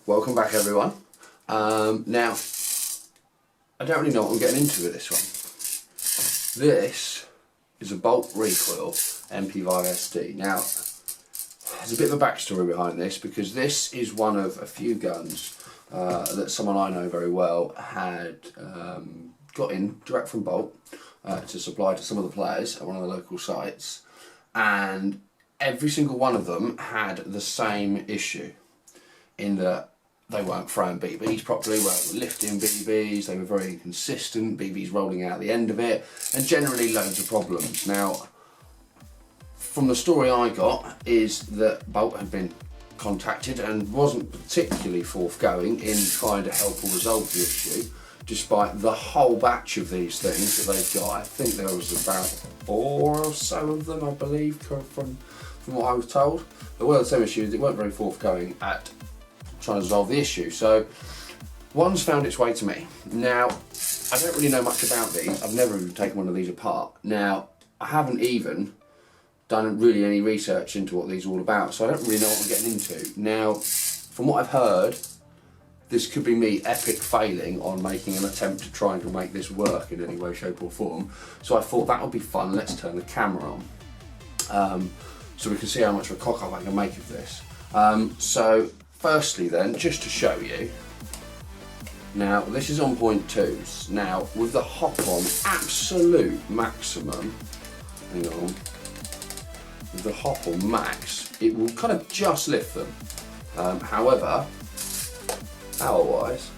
Welcome back everyone. Now, I don't really know what I'm getting into with this one. This is a Bolt recoil MP5 SD. Now, there's a bit of a backstory behind this because this is one of a few guns that someone I know very well had got in direct from Bolt to supply to some of the players at one of the local sites, and every single one of them had the same issue in that they weren't throwing BBs properly, weren't lifting BBs, they were very inconsistent, BBs rolling out the end of it, and generally loads of problems. Now, from the story I got is that Bolt had been contacted and wasn't particularly forthgoing in trying to help or resolve the issue, despite the whole batch of these things that they've got. I think there was about 4 or so of them, I believe, from what I was told. There were the same issues, it weren't very forthgoing at trying to resolve the issue. So one's found its way to me. Now, I don't really know much about these. I've never even taken one of these apart. Now, I haven't even done really any research into what these are all about, so I don't really know what I'm getting into. Now, from what I've heard, this could be me epic failing on making an attempt to try and make this work in any way, shape or form. So I thought that would be fun. Let's turn the camera on so we can see how much of a cock up I can make of this. So firstly then, just to show you, now this is on 0.2s. Now with the hop on absolute maximum, hang on, with the hop on max, it will kind of just lift them. However, power wise,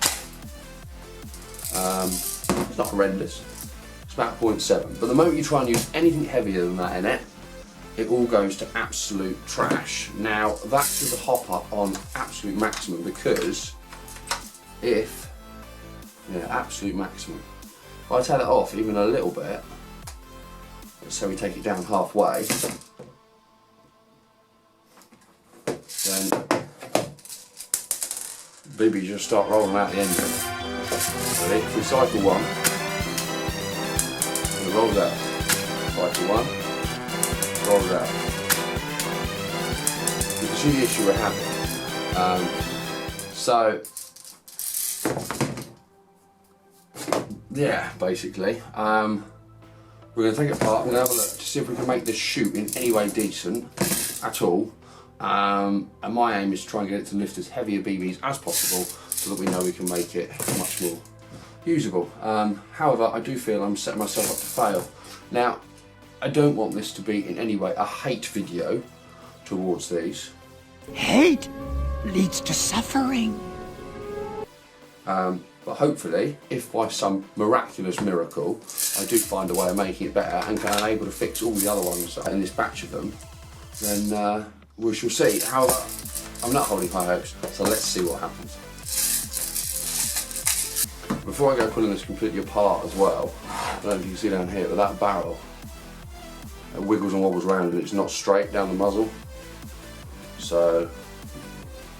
it's not horrendous, it's about 0.7, but the moment you try and use anything heavier than that in it, it all goes to absolute trash. Now that's with the hop up on absolute maximum, because if, absolute maximum, if I take it off even a little bit, let's say we take it down halfway, then BB just start rolling out the end of it. Ready? If we cycle one, and it rolls out. Cycle one, rolls out. You can see the issue we're having. So, yeah, basically. We're going to take it apart, we're going to have a look to see if we can make this shoot in any way decent at all. And my aim is to try and get it to lift as heavy a BBs as possible so that we know we can make it much more usable. However, I do feel I'm setting myself up to fail. Now, I don't want this to be in any way a hate video towards these. Hate leads to suffering. But hopefully, if by some miraculous miracle I do find a way of making it better and can able to fix all the other ones in this batch of them, then we shall see. However, I'm not holding high hopes, so let's see what happens. Before I go pulling this completely apart as well, I don't know if you can see down here, but that barrel, it wiggles and wobbles around and it's not straight down the muzzle. So,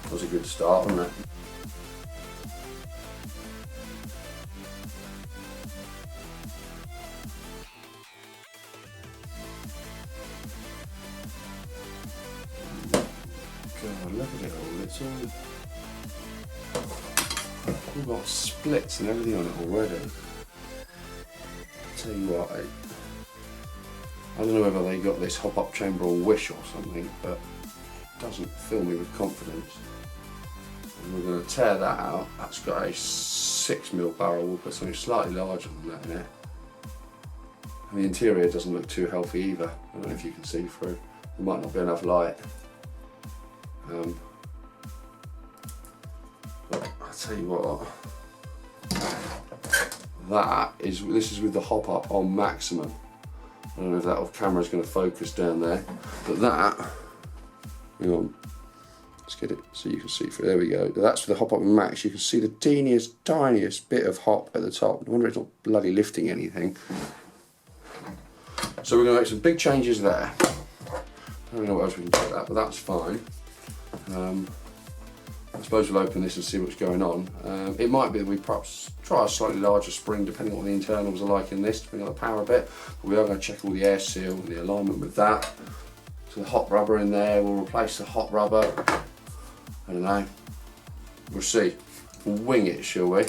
that was a good start, wasn't it? God, look at it all, it's all, we've got splits and everything on it already. Tell you what, I don't know whether they got this hop up chamber on Wish or something, but it doesn't fill me with confidence. And we're going to tear that out. That's got a 6mm barrel, we'll put something slightly larger than that in it. And the interior doesn't look too healthy either. I don't know if you can see through, there might not be enough light. But I'll tell you what, this is with the hop up on maximum. I don't know if that camera's going to focus down there, but that, hang on, let's get it so you can see through, there we go. That's with the hop up on max, you can see the tiniest bit of hop at the top. No wonder it's not bloody lifting anything. So we're going to make some big changes there. I don't know what else we can do with that, but that's fine. I suppose we'll open this and see what's going on. It might be that we perhaps try a slightly larger spring depending on what the internals are like in this, depending on the power bit. But we are going to check all the air seal and the alignment with that. So the hot rubber in there, we'll replace the hot rubber. I don't know. We'll see. We'll wing it, shall we?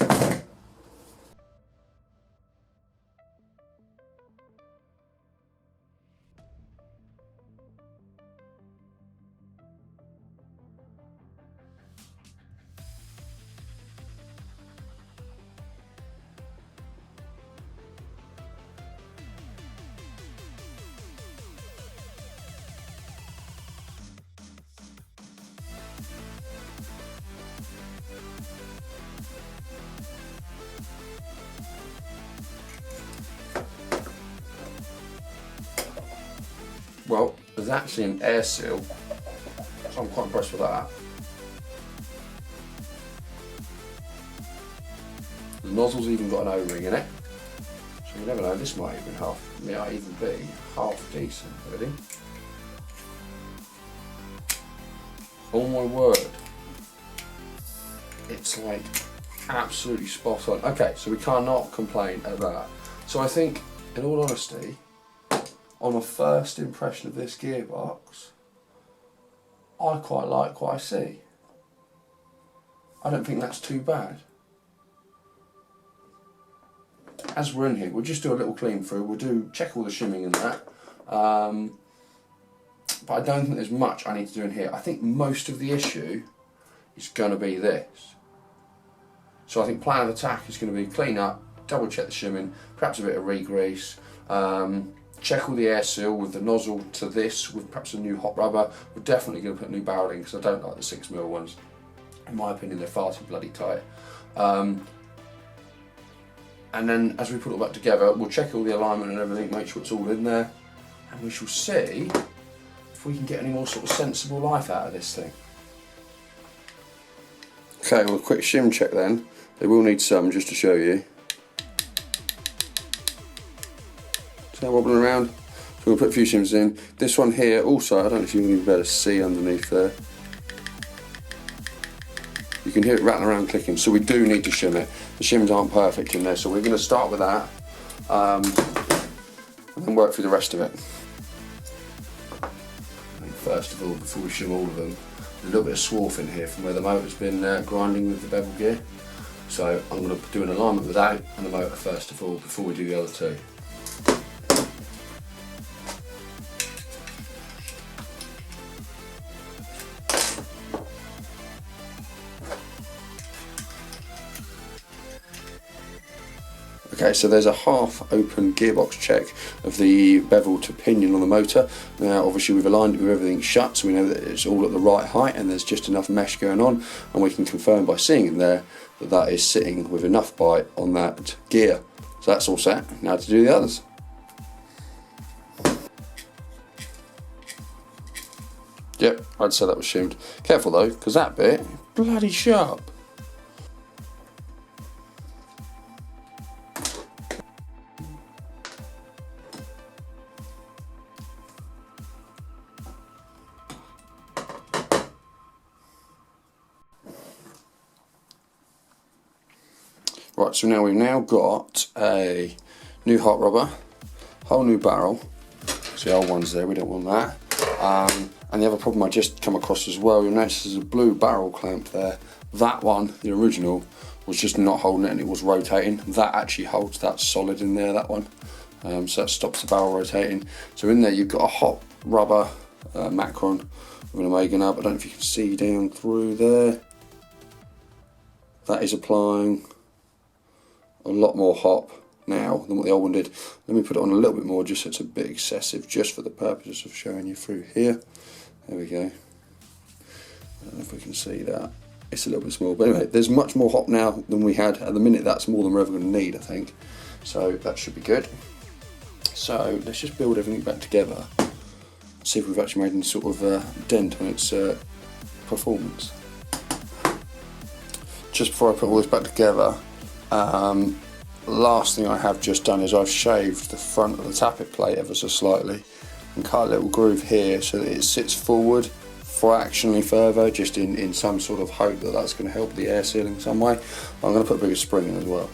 Well, there's actually an air seal, so I'm quite impressed with that. The nozzle's even got an O-ring in it, so you never know, this might even be half decent, really. Oh my word, it's like absolutely spot on. Okay, so we cannot complain at that. So I think, in all honesty, on a first impression of this gearbox, I quite like what I see. I don't think that's too bad. As we're in here, we'll just do a little clean through. We'll check all the shimming and that. But I don't think there's much I need to do in here. I think most of the issue is going to be this. So I think plan of attack is going to be clean up, double check the shimming, perhaps a bit of re-grease. Check all the air seal with the nozzle to this with perhaps a new hot rubber. We're definitely going to put a new barrel in because I don't like the 6mm ones. In my opinion, they're far too bloody tight. And then as we put it all back together, we'll check all the alignment and everything, make sure it's all in there, and we shall see if we can get any more sort of sensible life out of this thing. Okay, well, a quick shim check then. They will need some just to show you. Wobbling around, so we'll put a few shims in. This one here also, I don't know if you can even better see underneath there. You can hear it rattling around clicking, so we do need to shim it. The shims aren't perfect in there, so we're going to start with that and then work through the rest of it. And first of all, before we shim all of them, a little bit of swarf in here from where the motor's been grinding with the bevel gear. So I'm going to do an alignment with that and the motor first of all before we do the other two. Okay, so there's a half open gearbox check of the bevel to pinion on the motor. Now obviously we've aligned it with everything shut, so we know that it's all at the right height and there's just enough mesh going on, and we can confirm by seeing in there that that is sitting with enough bite on that gear. So that's all set. Now to do the others. Yep, I'd say that was shimmed. Careful though, because that bit is bloody sharp. Right, so now we've got a new hot rubber, whole new barrel. See the old one's there, we don't want that. And the other problem I just come across as well, you'll notice there's a blue barrel clamp there. That one, the original, was just not holding it and it was rotating. That actually holds that solid in there, that one. So that stops the barrel rotating. So in there you've got a hot rubber Macron with an Omega nub. I don't know if you can see down through there. That is applying a lot more hop now than what the old one did. Let me put it on a little bit more just so it's a bit excessive, just for the purposes of showing you through here. There we go. I don't know if we can see that. It's a little bit small, but anyway, there's much more hop now than we had at the minute. That's more than we're ever going to need, I think. So that should be good. So let's just build everything back together. See if we've actually made any sort of dent on its performance. Just before I put all this back together, last thing I have just done is I've shaved the front of the tappet plate ever so slightly and cut a little groove here so that it sits forward fractionally further, just in some sort of hope that that's going to help the air seal in some way. I'm going to put a bigger spring in as well.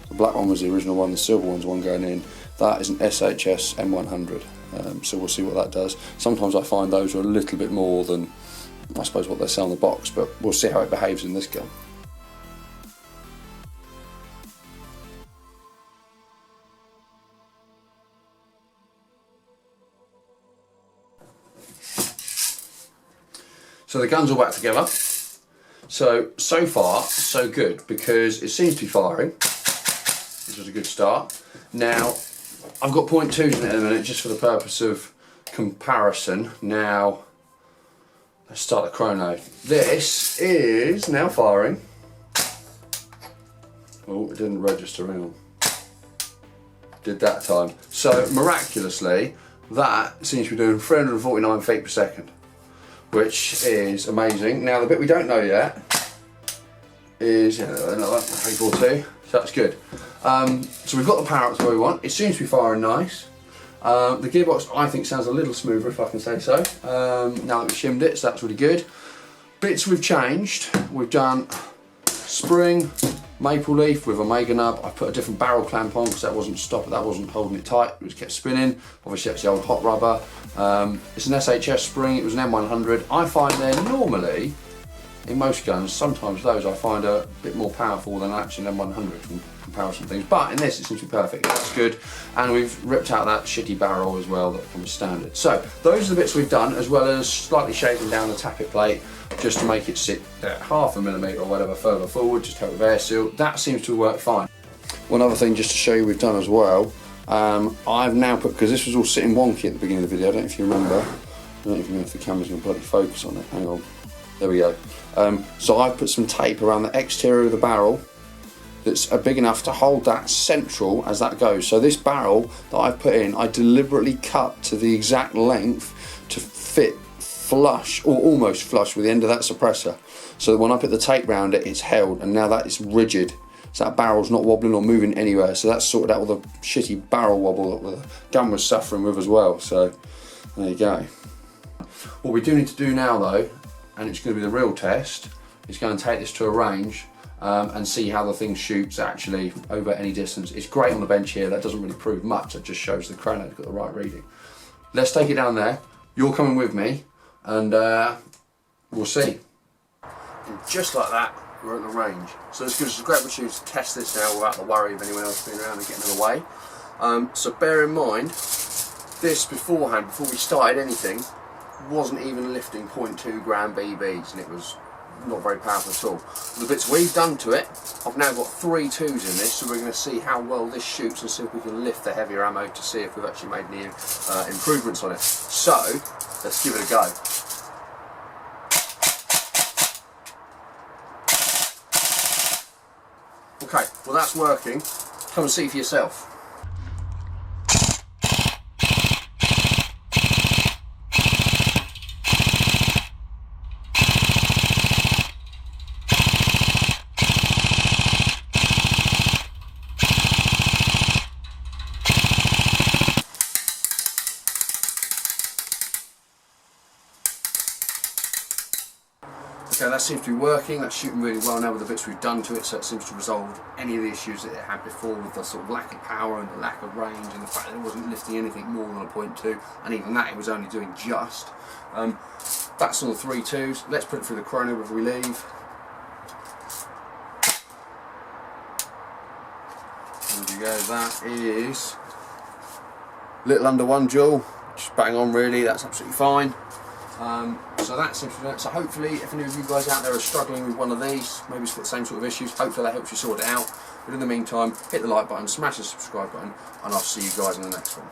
The black one was the original one, the silver one's one going in. That is an SHS M100, so we'll see what that does. Sometimes I find those are a little bit more than I suppose what they sell in the box, but we'll see how it behaves in this gun. So the gun's all back together. So far, so good, because it seems to be firing, which was a good start. Now, I've got 0.2s in it in a minute, just for the purpose of comparison. Now, let's start the chrono. This is now firing. Oh, it didn't register, hang on. Did that time. So, miraculously, that seems to be doing 349 feet per second, which is amazing. Now, the bit we don't know yet is another 342, so that's good. So we've got the power up to where we want. It seems to be firing nice. The gearbox, I think, sounds a little smoother, if I can say so, now that we've shimmed it, so that's really good. Bits we've changed, we've done spring, maple leaf with Omega nub. I put a different barrel clamp on because that wasn't holding it tight, it just kept spinning. Obviously that's the old hot rubber. It's an SHS spring, it was an M100. I find they're normally, in most guns, sometimes those I find are a bit more powerful than actually an M100 from comparison things, but in this it seems to be perfect, that's good. And we've ripped out that shitty barrel as well that comes standard. So those are the bits we've done, as well as slightly shaving down the tappet plate just to make it sit at 0.5 mm or whatever further forward, just to help with air seal. That seems to work fine. One other thing just to show you we've done as well, I've now put, because this was all sitting wonky at the beginning of the video, I don't know if you remember, I don't even know if the camera's going to bloody focus on it, hang on, there we go. So I've put some tape around the exterior of the barrel that's big enough to hold that central as that goes. So this barrel that I've put in, I deliberately cut to the exact length to fit flush, or almost flush, with the end of that suppressor. So that when I put the tape around it, it's held, and now that is rigid. So that barrel's not wobbling or moving anywhere. So that's sorted out all the shitty barrel wobble that the gun was suffering with as well. So there you go. What we do need to do now though, and it's going to be the real test, is go and take this to a range and see how the thing shoots actually over any distance. It's great on the bench here, that doesn't really prove much, it just shows the chrono's got the right reading. Let's take it down there, you're coming with me, and we'll see. And just like that, we're at the range. So this gives us a great opportunity to test this now without the worry of anyone else being around and getting in the way. So bear in mind, this beforehand, before we started anything, wasn't even lifting 0.2 gram BBs, and it was not very powerful at all. The bits we've done to it, I've now got 3 2s in this, so we're going to see how well this shoots and see if we can lift the heavier ammo to see if we've actually made any improvements on it. So, let's give it a go. Okay, well that's working. Come and see for yourself. Okay, that seems to be working, that's shooting really well now with the bits we've done to it, so it seems to resolve any of the issues that it had before with the sort of lack of power and the lack of range and the fact that it wasn't lifting anything more than a 0.2, and even that it was only doing just. That's all the 3 2s. Let's put it through the chrono before we leave. There we go, that is a little under 1 joule, just bang on really, that's absolutely fine. So that seems to be it. So hopefully, if any of you guys out there are struggling with one of these, maybe it's got the same sort of issues, hopefully that helps you sort it out. But in the meantime, hit the like button, smash the subscribe button, and I'll see you guys in the next one.